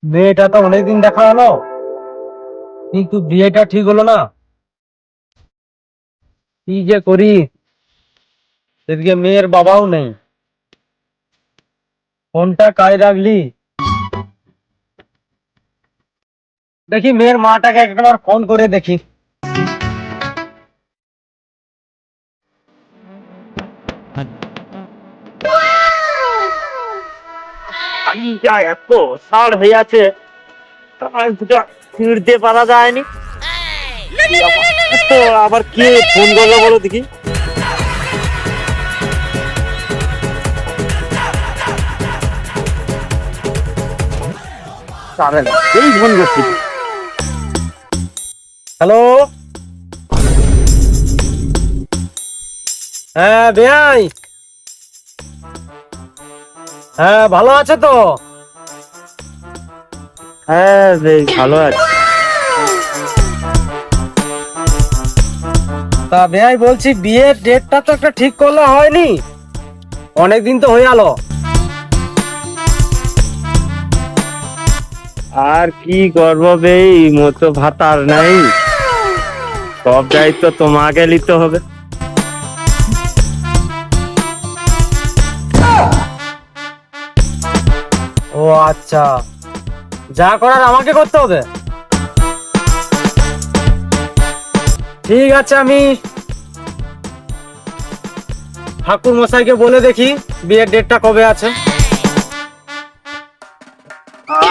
মেয়েটা তো অনেকদিন দেখা হলো, কিন্তু বিয়েটা ঠিক হলো না। কি যে করি, এদিকে মেয়ের বাবাও নেই। ফোনটা কায় রাখলি, দেখি মেয়ের মাটাকে একবার ফোন করে দেখি। যা এত সার হয়ে আছে, ছিঁড়তে পারা যায়নি। তো আবার কে ফোন করলো বলো দেখি। পারে না, এই ফোন করছি। হ্যালো, হ্যাঁ বেয়াই, হ্যাঁ ভালো আছে তো? হ্যাঁ বেশ ভালো আছে। তা বেয়াই বলছি, বিয়ের ডেটটা তো একটা ঠিক করলে হয়নি, অনেকদিন তো হয়ে গেল। আর কি করবো বে, এই মতো ভাতার নাই, সব দায়িত্ব তোমাকে নিতে হবে। ও আচ্ছা, যা করার আমাকে করতে হবে। ঠিক আছে, আমি ঠাকুর মশাইকে বলে দেখি বিয়ের ডেটটা কবে আছে।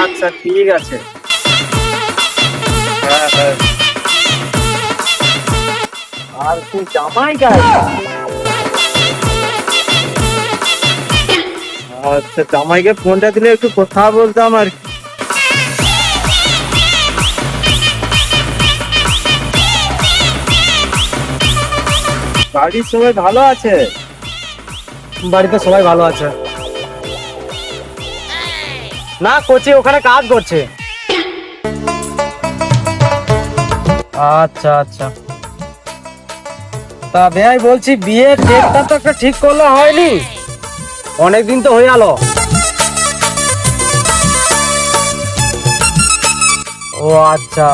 আচ্ছা ঠিক আছে। হ্যাঁ হ্যাঁ। আর তুই জামাই গাই? আচ্ছা, জামাইকে ফোনটা দিলে একটু কথা বলতাম আর কি। বাড়ির সবাই ভালো আছে? বাড়িতে সবাই ভালো আছে। না, কোচি ওখানে কাজ করছে। আচ্ছা আচ্ছা। তা ভাই বলছি, বিয়ের ডেটটা তো একটা ঠিক করলে হয়নি, অনেকদিন তো হয়ে গেল। ও আচ্ছা,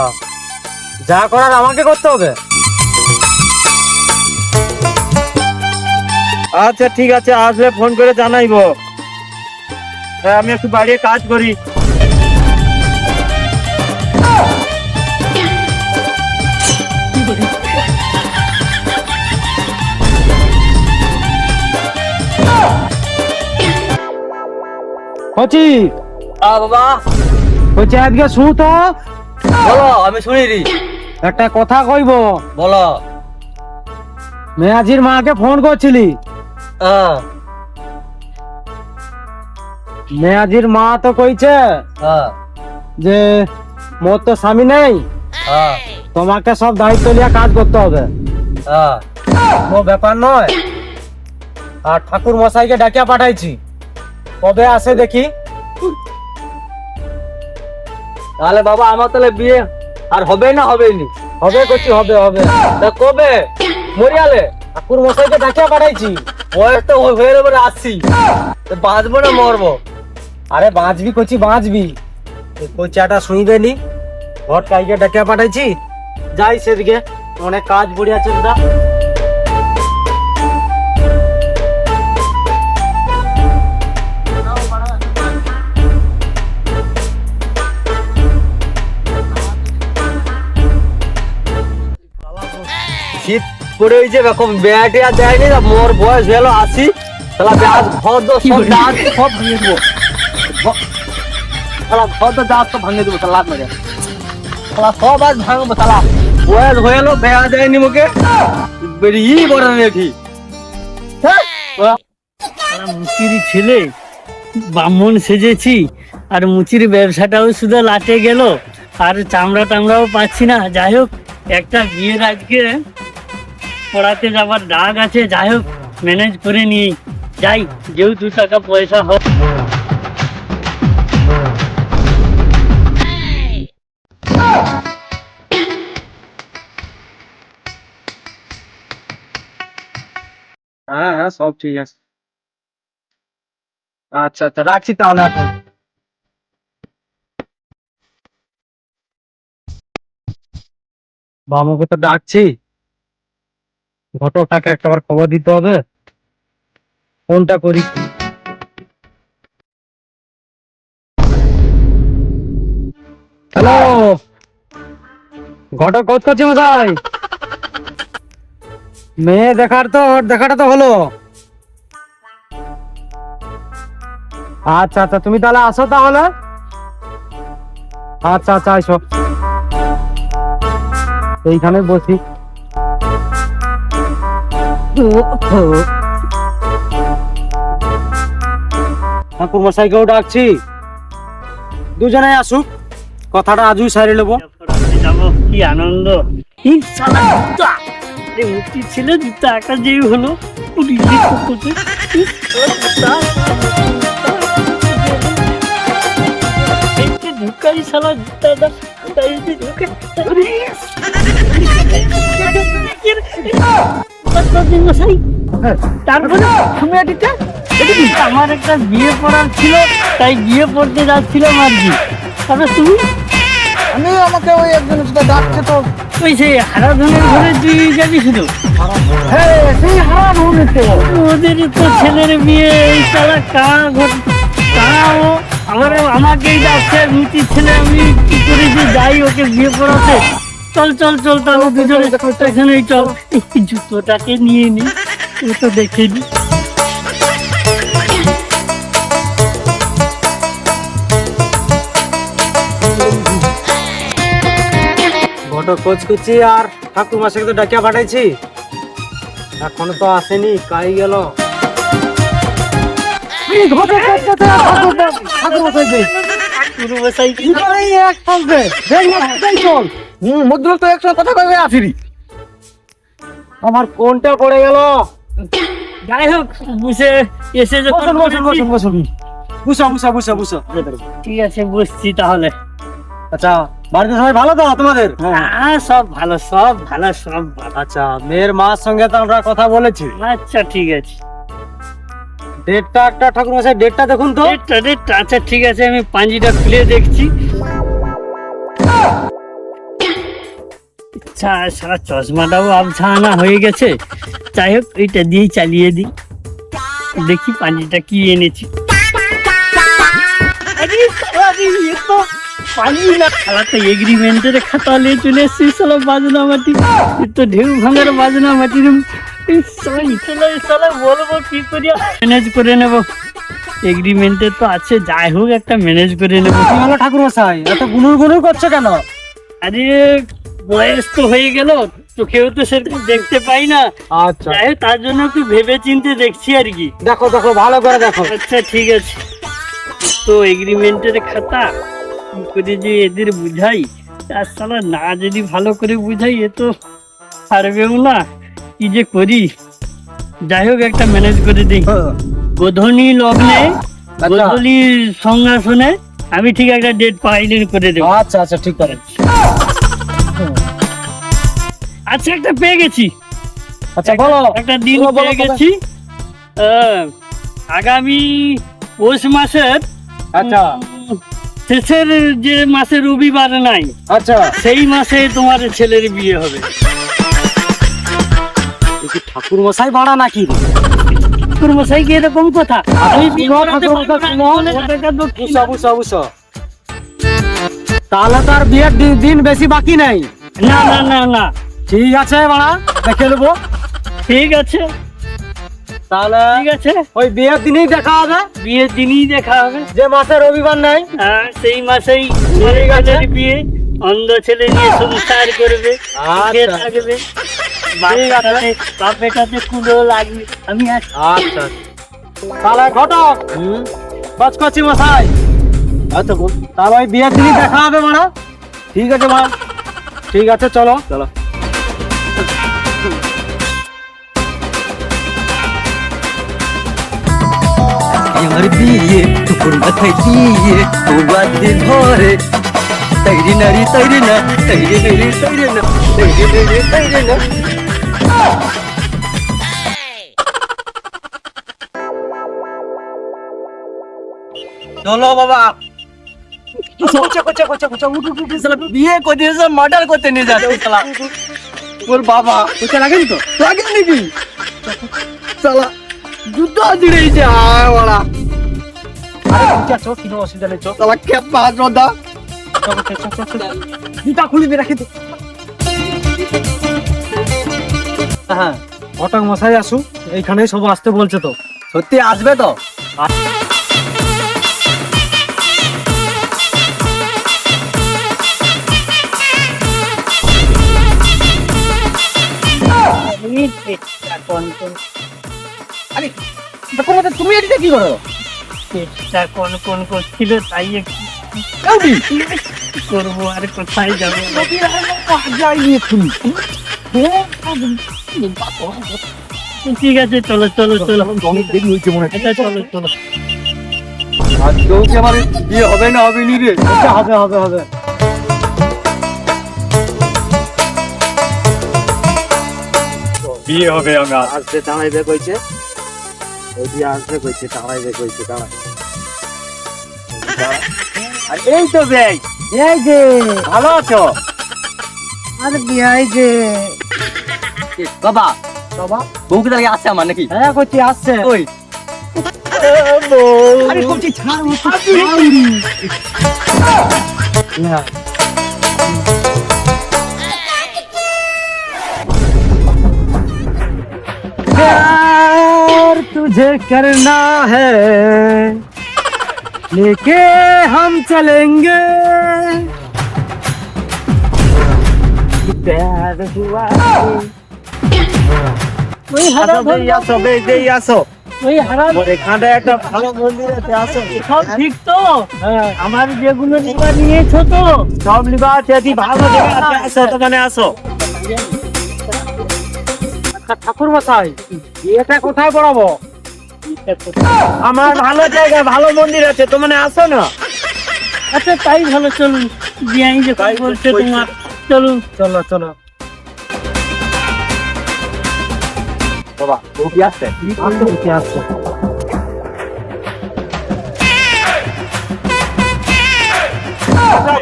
যা করার আমাকে করতে হবে। আচ্ছা ঠিক আছে, আসলে ফোন করে জানাইবো। হ্যাঁ, আমি একটু বাইরে কাজ করি। কোচি, বাবা কোচি আজকে শুনো তো, বলো, আমি শুনিনি। একটা কথা কইব। বলো। মেয়াজির মাকে ফোন করছিলি? হ্যাঁ মেয়াজির মা তো কইছে হ্যাঁ যে মোর তো স্বামী নেই, হ্যাঁ তোমাকে সব দায়িত্ব নিয়ে কাজ করতে হবে। হ্যাঁ। ও ব্যাপার নয়। আর ঠাকুর মশাইকে ডাকিয়া পাঠাইছি, কবে আসে দেখি। তাহলে বাবা, আমার তাহলে বিয়ে আর হবে না হবে নি? হবে করছি, হবে হবে। তা কবে? মরিয়ালে ঠাকুর মশাইকে ডাকিয়া পাঠাইছি। বয়স তো হয়ে যাবে, আসছি। বাঁচবো না মরবো? আরে বাঁচবি কচি, বাঁচবি। কচিয়াটা শুনবে নি, ঘর কাইকে ডাকিয়া পাঠাইছি। যাই সেদিকে, অনেক কাজ পড়ে আছে দাদা। শীত পড়ে হয়েছে, এরকম ব্যাটে আর দেয়নি, মোর বয়স গেল 80। তাহলে ব্যাস ঘর দো সব দাঁত সব ভেঙে দেবো। তাহলে ঘর তো দাঁত তো ভাঙে দেবো, তাহলে মেরে তাহলে সব আজ ভাঙবো। তাহলে বয়স হয়ে গেলো, বেয়া দেয়নি মুখে, বেরিয়ে বড় নেঠি। মুচির ছেলে, ব্রাহ্মণ সেজেছি, আর মুচির ব্যবসাটাও শুধু লাটে গেল, আর চামড়া টামড়াও পাচ্ছি না। যাই হোক, একটা বিয়ের আজকে পড়াতে যাবার ডাক আছে, যাই হোক ম্যানেজ করে নিই। যাই, যেও 2 টাকা পয়সা হয়। হ্যাঁ হ্যাঁ, সব ঠিক আছে। আচ্ছা আচ্ছা, রাখছি তাহলে এখন। বাবুকে তো ডাকছি, ঘটকটাকে একটাবার খবর দিতে হবে। কোনটা করি? হ্যালো, ঘটক কোচ করছি মশাই। মেয়ে দেখার তো দেখাটা তো হলো। আচ্ছা আচ্ছা, তুমি তাহলে আসো তাহলে। আচ্ছা আচ্ছা, আসো, এইখানে বসি। ঠাকুর মশাইকেও ডাকছি, দুজনে আসুক, কথাটা আজই সারি নেবো। যাবো, কি আনন্দ! এই শালা জুতা! আরে মুক্তি ছিল, জুতা একটা যেই হলো পুলিশে কোকোতে। এই শালা জুতা! এইটা ঢুকাই শালা জুতাটা, এইটা ঢুকে। মশাই, তারপরে সময়টিটা আমার একটা বিয়ে পড়ার ছিল, তাই বিয়ে পড়তে যাচ্ছিলাম আর কি। তারপরে তুমি? আমি আমাকে ওই একজনের সাথে ডাকছে তো। ওই সেই হারাধনের ঘরে তুই যাবি শুধু? হ্যাঁ, সেই হারান হয়েছে। ওদের তো ছেলের বিয়ে, এই তারা ও আবার আমাকেই ডাকছে, মিটির ছেলে, আমি কি করে যে যাই ওকে বিয়ে পড়াতে। চল চল চল, তাহলে দুজনে এখানেই চল। এই জুতোটাকে নিয়ে নি, ও তো দেখে নি। ঘটক কোচ করছি, আর ঠাকুর মশাইকে তো ডাকিয়া পাঠাইছি, এখনো তো আসেনি, কাই গেল। মধ্যে তো একসাথে কথা কয়ে আসিনি। আমার কোনটা পড়ে গেল? যাই হোক, বুঝে এসে যখন বুঝা বুঝা বুঝা বুঝা। ঠিক আছে, বসছি তাহলে। আচ্ছা, বাড়িতে সবাই ভালো তো তোমাদের? হ্যাঁ, সব ভালো, সব ভালো, সব ভালো। আচ্ছা, মেয়ের মার সঙ্গে তো আমরা কথা বলেছি। আচ্ছা, ঠিক আছে। ডেটটা একটা ঠাকুর মশাই, ডেটটা দেখুন তো। ডেটটা, আচ্ছা ঠিক আছে, আমি পাঞ্জিটা খুলে দেখছি। আচ্ছা, সারা চশমাটাও আবছা আনা হয়ে গেছে। যাই হোক, এইটা দিয়েই চালিয়ে দিই, দেখি পাঞ্জিটা কি এনেছি। আরে শালা, এ তো পাঞ্জি না, খালা তো এগ্রিমেন্টের খাতা নিয়ে চলে এসেছি। শালা বাজনা মাটি, এ তো ঢেউ ভাঙার বাজনা মাটির। বলবো কি করিয়া ম্যানেজ করে নেব, এগ্রিমেন্টে তো আছে। যাই হোক, একটা ম্যানেজ করে নেব। কি হলো ঠাকুর মশাই, এত গুনুর গুনুর করছো কেন? আরে বয়স তো হয়ে গেল, চোখেও তো সেরকম দেখতে পাই না। আচ্ছা, যাই হোক, তার জন্য একটু ভেবে চিন্তে দেখছি আর কি। দেখো দেখো, ভালো করে দেখো। আচ্ছা ঠিক আছে, তো এগ্রিমেন্টের খাতা কি করে যে এদের বুঝাই, আর শালা না যদি ভালো করে বুঝাই, এ তো পারবেও না, কি যে করি। যাই হোক, একটা ম্যানেজ করে দিই। গোধনী লগ্নে, গোধূলির সংঘাসনে আমি ঠিক একটা ডেট ফাইনাল করে দেবো। আচ্ছা আচ্ছা, ঠিক করে। আচ্ছা, একটা পেয়ে গেছি। আচ্ছা বলো, একটা দিন বলো, বলো, পেয়ে গেছি। আগামী পৌষ মাসের আচ্ছা শেষের যে মাসে রবিবার নাই, আচ্ছা, সেই মাসে তোমার ছেলের বিয়ে হবে। এ কি ঠাকুর মশাই ভাড়া নাকি? ঠাকুর মশাই কি এরকম কথা? আমি বিয়ে শুনো, করাতে ঠাকুর মশাই, পারবো না, শুনো। ওটাকে দক্ষিণ। বুঝছো বুঝছো বুঝছো, তাহলে তো আর বিয়ের দিন বেশি বাকি নেই। না না না না, ঠিক আছে, ভাড়া দেখে নেবো। ঠিক আছে, তাহলে ঠিক আছে, ওই বিয়ের দিনেই দেখা হবে, বিয়ের দিনই দেখা হবে। যে মাসে রবিবার নাই। হ্যাঁ, সেই মাসেই ঠিক আছে। ছেলের বিয়ে, অন্ধ ছেলে নিয়ে সংসার করবে, সুখে আচ্ছা। থাকবে, ঠিক আছে। বাপেটাতে কুলো লাগবে। আমি আছি। আচ্ছা, তাহলে ঘটক কাজ করছি মশাই। আচ্ছা, তাহলে ওই বিয়ের দিনই দেখা হবে মারা। ঠিক আছে মা, ঠিক আছে, চলো চলো। আমার বিয়ে টুকুর মাথায় দিয়ে তোমার দিন ভরে তৈরি নারী তৈরি না, তৈরি নারী তৈরি না, তৈরি নারী তৈরি না। চলো বাবা, শালা বিয়ে করে দিয়েছে মার্ডার করতে নিয়ে যাচ্ছে শালা ওর বাবা পয়সা লাগেনি তো? লাগে নাকি শালা যুদ্ধ দিয়েছে আয় ওরা আরে পয়সা চো, কোনো অসুবিধা নেই, চো। শালা খেপা রদা জুতা খুলে দিয়ে রাখি তো। হ্যাঁ ঘটক মশাই আসু, এইখানেই সব আসতে বলছে তো। সত্যি আসবে তো আরে দেখো মতে তুমি এদিকে কি করো? চেষ্টা কোন করছিল, তাই একটু করবো, আর কোথায় যাবো? যাইনি এক্ষুনি। ঠিক আছে, চলো চলো চলো, অনেক দেরি হয়েছে মনে হয়। এটা চলো চলো। আজকেও কি আমার বিয়ে হবে না হবে নি রে আচ্ছা, হবে হবে হবে। বিয়ে হবে আমার আসতে দাঁড়াইবে কইছে, ওই দিয়ে আসবে কইছে, দাঁড়াইবে কইছে, দাঁড়াই। আর এই তো ভাই এই যে ভালো আছো আরে বিয়াই যে বাবা বাবা, বউকে তাহলে আসছে আমার নাকি হ্যাঁ কইছি আসছে। ওই আরে কইছি ছাড়, ও তো ছাড়। না प्यार तुझे करना है, लेके हम चलेंगे, प्यार हुआ। ওই হারা আসো ওই হারা এখানে একটা ভালো মন্দির আছে আসো সব ঠিক তো? হ্যাঁ, আমার যেগুলো নিবা নিয়েছো তো? সব লিবা আছে, ভালো জায়গা আছে, আসো দোকানে আসো। ঠাকুর মশাই, এটা কোথায় পড়াবো? আমার ভালো জায়গা, ভালো মন্দির আছে, তো মানে আসো না। আচ্ছা তাই ভালো, চলুন বিয়াই যে তাই বলছে বলছে। তোমার, চলুন। চলো চলো বাবা বউ কি আসছে আসো, কি আসছে।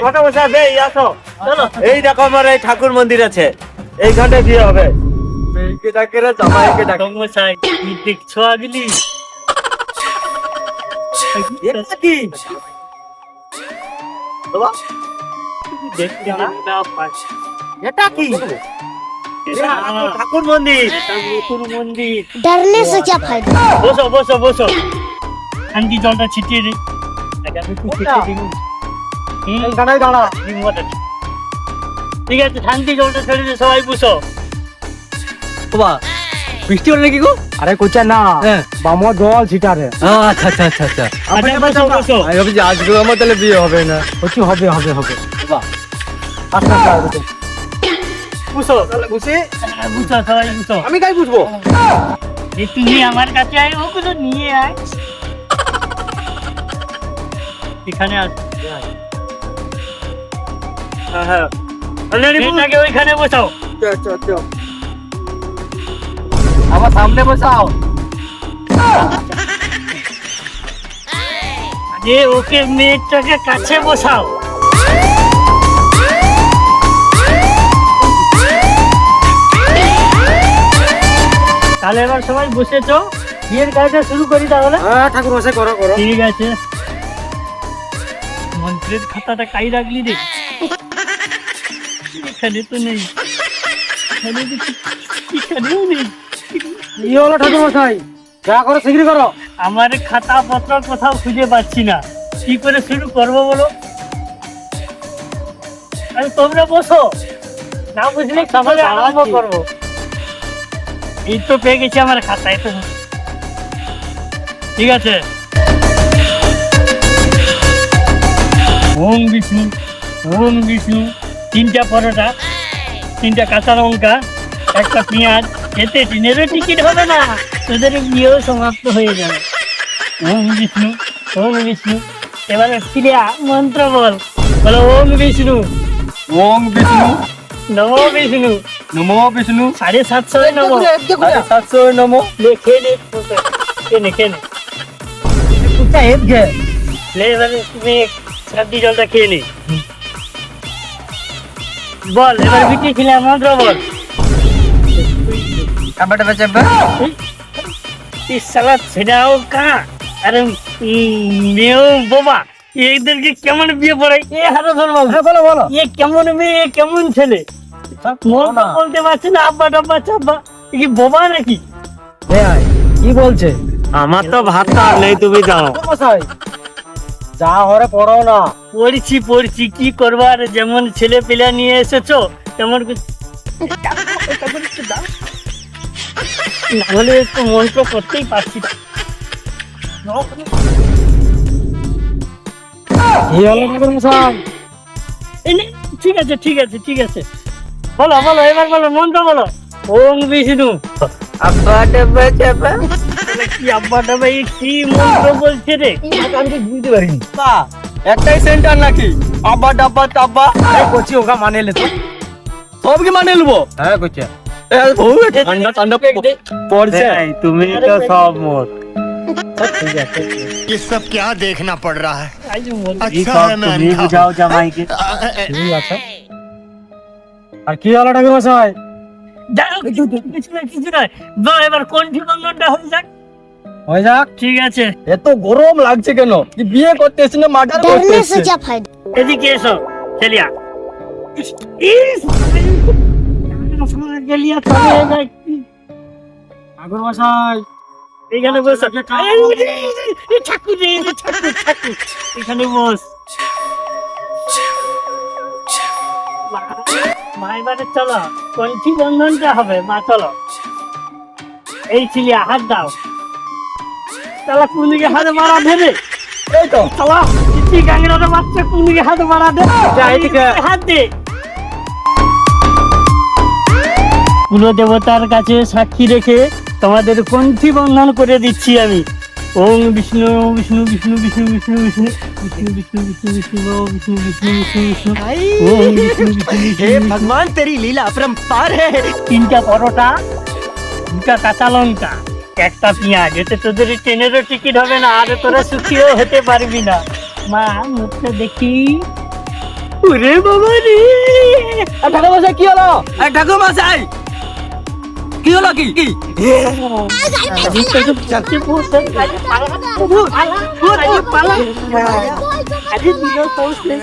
ঘটা বসা বে, আসো। চলো এই দেখো আমার এই ঠাকুর মন্দির আছে, এইখানে বিয়ে হবে। মেয়েকে ডাকে রে জামাইকে ডাকে মশাই, কি দেখছো আগলি? এটা কি? বাবা দেখতে না পাচ্ছ, এটা কি? এটা ঠাকুর মন্দির। এটা নতুন মন্দির। डरने से क्या फायदा। বসো বসো বসো, শান্তি জলটা ছিটিয়ে দিই। আগে আমি একটু ছিটিয়ে দিই। এইখানেই দাঁড়া। ঠিক আছে, শান্তি জলটা ছেড়ে দিয়ে সবাই বসো। বাবা বৃষ্টি হলো নাকি গো আরে কোচা না, হ্যাঁ। বামো জল ছিটারে। আচ্ছা আচ্ছা আচ্ছা আচ্ছা আচ্ছা বসো বসো। আমি ভাবছি আজকে আমার তাহলে বিয়ে হবে না কচি হবে হবে হবে। বাবা আচ্ছা আচ্ছা, বসো বুঝি বসো, সবাই বসো। আমি কাই বুঝবো? এই তুমি আমার কাছে আয়, ওগুলো নিয়ে আয়। এখানে আস। হ্যাঁ হ্যাঁ, এটাকে ওইখানে বসাও। আচ্ছা আচ্ছা আমার সামনে বসাও যে ওকে মেয়েটাকে কাছে বসাও। তাহলে এবার সবাই বসেছো, বিয়ের কাজটা শুরু করি তাহলে। হ্যাঁ ঠাকুর মশাই, করো করো। ঠিক আছে, মন্ত্রের খাতাটা কাই রাখলি রে? এখানে তো নেই, এখানেও নেই। কি হলো ঠাকুর মশাই? যা করো শীঘ্রই করো। আমার খাতা পত্র কোথাও খুঁজে পাচ্ছি না, কি করে শুরু করবো বলো? আরে তোমরা বসো, না বুঝলে সবাই আরম্ভ করবো। এই তো পেয়ে গেছি আমার খাতায় তো। ঠিক আছে, ওম বিষ্ণু ওম বিষ্ণু, 3টা পরোটা, 3টা কাঁচা লঙ্কা, একটা পেঁয়াজ। এতে ট্রেনেরও টিকিট হবে না, তোদের বিয়েও সমাপ্ত হয়ে যাবে। ওম বিষ্ণু ওম বিষ্ণু। এবারে ক্রিয়া মন্ত্র বল, বলো ওম বিষ্ণু ওং বিষ্ণু নমো বিষ্ণু নমো বিষ্ণু 750 নমো। 700 নমো লেখে নে কেনে কেনে কুত্তা হেদ গে। লে, এবারে তুমি সর্দি জলটা খেয়ে নে। বল এবার বিটি খেলে মন্ত্র বল। চাপা চাপা इस साला ছেড়াও কা আরে মেও বাবা এদেরকে কেমন বিয়ে পড়াই এ হারো ধর্মাল। হ্যাঁ বলো বলো। এ কেমন মেয়ে এ কেমন ছেলে মন বলতে পারছে না আব্বা ডাব্বা চাব্বা এ কি বোবা নাকি? কি বলছে? আমার তো ভাত আর নেই তুমি যাও। মশাই যা হরে পড়ো না। পড়ছি কি করবার যেমন ছেলে পেলে নিয়ে এসেছো তেমন নাহলে একটু মন্ত্র করতেই পারছি না। কি হলো ঠাকুর মশাই? এই নে, ঠিক আছে বলো এবার বলো মন্ত্র বলো। ওম বিষ্ণু আব্বা ডাব্বা চাপা তাহলে কি আব্বা ডাবা এই কি মন্ত্র বলছে রে? আমি তো বুঝতে পারিনি। তা একটাই সেন্টার নাকি আব্বা ডাব্বা চাপা এই করছি ওকে মানে লে তো। সব কি মানে নেবো হ্যাঁ করছে। ঠান্ডা ঠান্ডা পড়ছে। তুমি তো সব মোট ঠিক আছে। ये सब क्या देखना पड़ रहा है अच्छा है मैं তুমি अंधा हूँ। বুঝাও জামাইকে। ঠিক আছে। আর কি হলো ঠাকুর মশাই? কিছু নয় বা এবার কোনটি বন্ধনটা হয়ে যাক। হয়ে যাক। ঠিক আছে এত গরম লাগছে কেন কি বিয়ে করতে এসে না মার্ডার করতে डरने এসে से क्या फायदा। এদিকে এসো চেলিয়া গেলিয়া ঠাকুর মশাই এখানে বস ঠাকুর এখানে বস মা এবারে চলো কঞ্চি বন্ধনটা হবে মা চলো এই চিলিয়া হাত দাও তাহলে কোন দিকে হাতে মারা দেবে এই তো চালা চিঠি গাঙ্গের বাচ্চা কোন দিকে হাতে মারা দে এদিকে। হাত দে কুল দেবতার কাছে সাক্ষী রেখে তোমাদের কণ্ঠি বন্ধন করে দিচ্ছি আমি। ওম বিষ্ণু বিষ্ণু বিষ্ণু বিষ্ণু বিষ্ণু বিষ্ণু বিষ্ণু বিষ্ণু বিষ্ণু বিষ্ণু ওম বিষ্ণু বিষ্ণু বিষ্ণু বিষ্ণু ওম বিষ্ণু বিষ্ণু हे भगवान तेरी लीला अपरंपार है তিনটা পরোটা দুটা কাঁচা লঙ্কা একটা পেঁয়াজ এতে তোদের ট্রেনেরও টিকিট হবে না আর তোরা সুখীও হতে পারবি না। মা মুখটা দেখি ওরে বাবা রে ঠাকুর মশাই কি হলো ঠাকুর মশাই কি হলো কি চাকরি পৌঁছে পালা আরে দিল পৌঁছে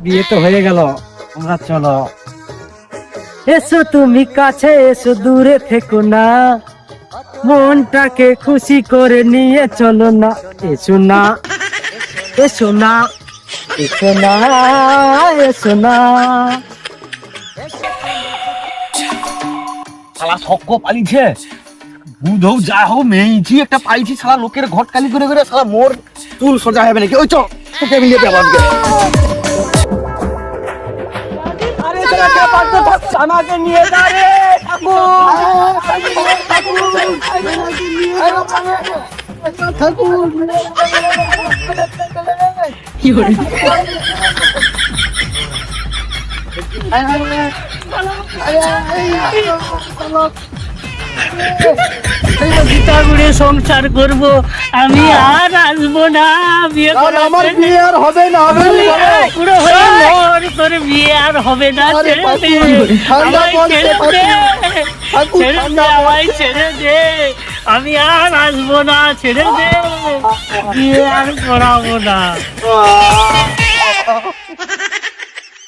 বিয়ে তো হয়ে গেল, আমরা চলো। এসো তুমি কাছে এসো দূরে থেকো না, মনটাকে খুশি করে নিয়ে চলো না। এসো না এসো না এসো না এসো না। শালা শক্ক পালিছে বুধও যা হোক মেয়েছি একটা পাইছি শালা লোকের ঘট কালি করে করে শালা মোর চুল সোজা হবে নাকি ওই চ তোকে মিলিয়ে দেবো আজকে আরে তোরা কে পারতো আমাকে নিয়ে যা রে গীতা গুড়ে সংসার করব আমি আর আসবো না বিয়ে আমার বিয়ে আর হবে না পুরো হয়ে মোর তোর বিয়ে আর হবে না ছেড়ে দে আমায় ছেড়ে দে ছেড়ে দে আমায় ছেড়ে দে আমি আর আসবো না ছেড়ে দে বিয়ে আর করাবো না